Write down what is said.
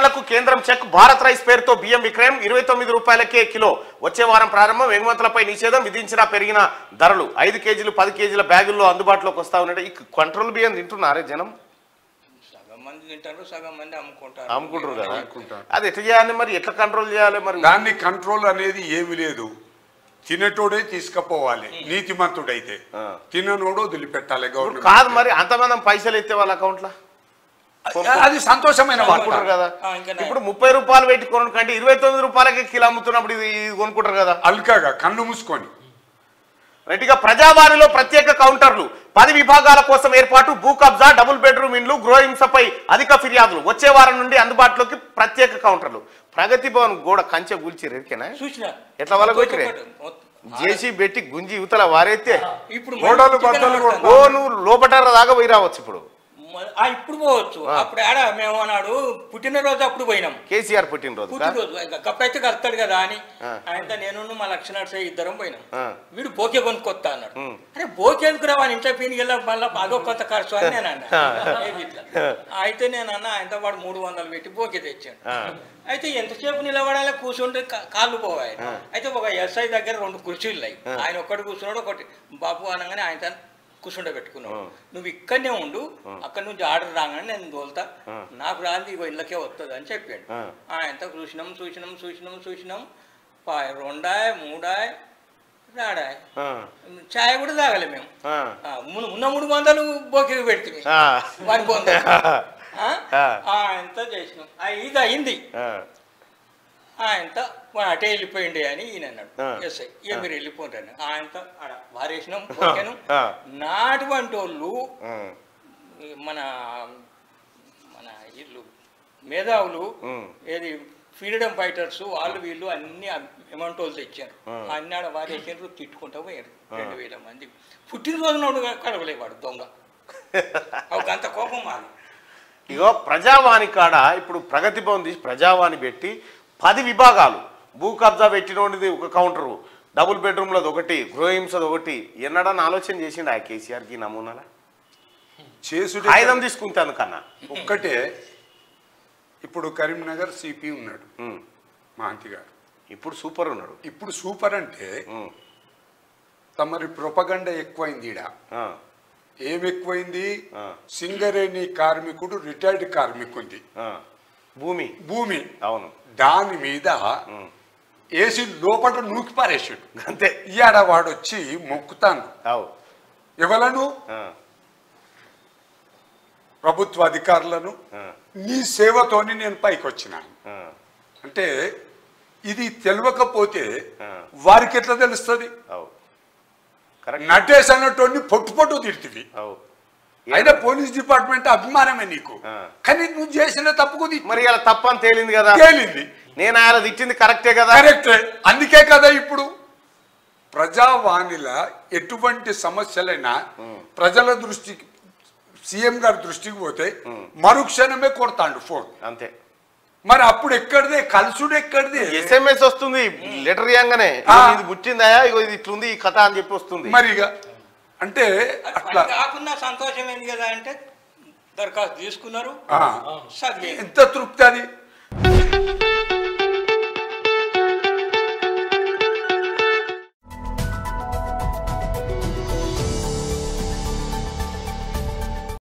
కిసాన్లకు కేంద్రం check. Bharat rice పేరుతో బియ్యం విక్రయం 29 రూపాయలకే కిలో. వచ్చే వారం ప్రారంభం. ఎగుమతులపై నిషేధం విధించిన పెరిగిన ధరలు. 5 కేజీలు 10 కేజీల బ్యాగుల్లో అందుబాటులోకి వస్తా ఉన్నాయి. ఈ కంట్రోల్ బియ్యం తింటున్నారే జనం? సగం మంది తింటారు, సగం మంది అమ్ముకుంటారు కదా. అది ఎట్లా చేయాలి మరి? ఎట్లా కంట్రోల్ చేయాలి మరి? దాన్ని కంట్రోల్ అనేది ఏమి లేదు. తినటోడే తీసుకుపోవాలి నీతిమంతుడైతే, తిననోడు వదిలిపెట్టాలి గవర్నమెంట్. కాదు మరి అంతమంది పైసలు ఎత్తే వాళ్ళ అకౌంట్లో అది సంతోషమైన కొనుక్కుంటారు కదా. ఇప్పుడు 30 రూపాయలు పెట్టి కొనడం కంటే 29 రూపాయలకి కిలో అమ్ముతున్నప్పుడు ఇది కొనుక్కుంటారు కదా అల్కాగా కన్ను మూసుకొని. రైట్గా ప్రజావాణిలో ప్రత్యేక కౌంటర్లు. 10 విభాగాల కోసం ఏర్పాటు. భూ కబ్జా, డబుల్ బెడ్రూమ్ ఇండ్లు, గృహహింసపై అధిక ఫిర్యాదులు. వచ్చే వారం నుండి అందుబాటులోకి ప్రత్యేక కౌంటర్లు. ప్రగతి భవన్ గోడ కంచె కూల్చిరు ఎరికేనా? ఎట్లా వాళ్ళ కొట్టిరే? జేసీ పెట్టి గుంజి యువతల వారైతే ఇప్పుడు ఓ నువ్వు లోపట దాకా పోయి రావచ్చు. ఇప్పుడు పోవచ్చు. అప్పుడు ఆడ మేము అన్నాడు పుట్టినరోజు అప్పుడు పోయినాం. కేసీఆర్ పుట్టినరోజు గప్పైతే కలుతాడు కదా అని ఆయన నేను మా లక్ష్మణ ఇద్దరం పోయినాం. వీడు బోకే కొనుక్కొస్తా అన్నాడు. అరే బోకే ఎందుకు రా ఇంట్లో పీనికి వెళ్ళా మళ్ళీ అదో కొత్త ఖర్చు అని నేను అన్నా. అయితే నేను అన్న ఆయనతో పాటు 300 పెట్టి బోకే తెచ్చాను. అయితే ఎంతసేపు నిలబడాలి, కూర్చుంటే కాళ్ళు పోవాలి. అయితే ఒక ఎస్ఐ దగ్గర 2 కుర్చీలు అయ్యి ఆయన ఒక్కటి కూర్చున్నాడు, ఒకటి బాబు అనగానే ఆయన కూర్చుండ పెట్టుకున్నావు. నువ్వు ఇక్కడనే ఉండు, అక్కడ నుంచి ఆర్డర్ రాగానే నేను తోలుతా, నాకు రాంది ఇగో ఇళ్ళకే వస్తుంది అని చెప్పాడు. ఆయనతో చూసినాం 2 3 రాడాయ్. చాయ్ కూడా తాగలే మేము. ఉన్న 300 బోకి పెడితే వాని పొంద ఆయనతో చేసినాం. ఇది అయింది. ఆయనతో అటే వెళ్ళిపోయింది అని ఈయన అన్నాడు ఎస్ఐ. ఇక మీరు వెళ్ళిపోండి. ఆయనతో ఆడ వారేసినాం పోయాను. నాటువంటి వాళ్ళు మన మన వీళ్ళు మేధావులు ఏది ఫ్రీడమ్ ఫైటర్స్ వాళ్ళు వీళ్ళు అన్ని అమౌంట్ వాళ్ళు తెచ్చారు. అన్ని ఆడ వారేసారు, తిట్టుకుంటూ పోయారు. 2000 మంది. పుట్టినరోజు నాడు కడవలేవాడు దొంగ. అంత కోపం మాది. ఇగో ప్రజావాణి కాడ ఇప్పుడు ప్రగతి భవన్ తీసి ప్రజావాణి పెట్టి 10 విభాగాలు. భూ కబ్జా పెట్టినోడిది ఒక కౌంటరు, డబుల్ బెడ్రూమ్లది ఒకటి, గృహహింసది ఒకటి. ఎన్నడని ఆలోచన చేసిండు ఆ కేసీఆర్కి నమూనాల చేసుడు ఆయుధం తీసుకుంటాను కన్నా. ఒక్కటే ఇప్పుడు కరీంనగర్ సిపి ఉన్నాడు మహంతి గారు. ఇప్పుడు సూపర్ ఉన్నాడు. ఇప్పుడు సూపర్ అంటే తమరి ప్రొపగండ ఎక్కువైంది. ఈడ ఏమి ఎక్కువైంది? సింగరేణి కార్మికుడు రిటైర్డ్ కార్మికుంది భూమి భూమి అవును, దాని మీద ఏసీ లోపల నూకి పారేసాడు అంతే. ఇయాడ వాడు వచ్చి మొక్కుతాను ఎవలను ప్రభుత్వ అధికారులను, నీ సేవతోని నేను పైకి వచ్చినాను అంటే ఇది తెలియకపోతే వారికి ఎట్లా తెలుస్తుంది? నటేష్ అన్నట్టు పొట్టు తిడుతుంది. అయినా పోలీస్ డిపార్ట్మెంట్ అభిమానమే నీకు, కానీ నువ్వు చేసిన తప్పుకు మరి ఇలా తప్పని తేలింది కదా. తేలింది. నేను ఆయన తిట్టింది కరెక్టే కదా. కరెక్టే. అందుకే కదా ఇప్పుడు ప్రజావాణిల ఎటువంటి సమస్యలైనా ప్రజల దృష్టికి, సీఎం గారి దృష్టికి పోతే మరుక్షణమే కొడతాడు ఫోన్. అంతే. మరి అప్పుడు ఎక్కడిదే కలుసుడు? ఎక్కడిదే SMS వస్తుంది లెటర్ ఇవ్వగానే, ఇది పుట్టిందా, ఇగో ఇది ఇట్లుంది ఈ కథ అని చెప్పి వస్తుంది. మరి ఇక అంటే అట్లా కాకుండా సంతోషం ఏంది కదా అంటే దరఖాస్తు తీసుకున్నారు, ఎంత తృప్తి అది.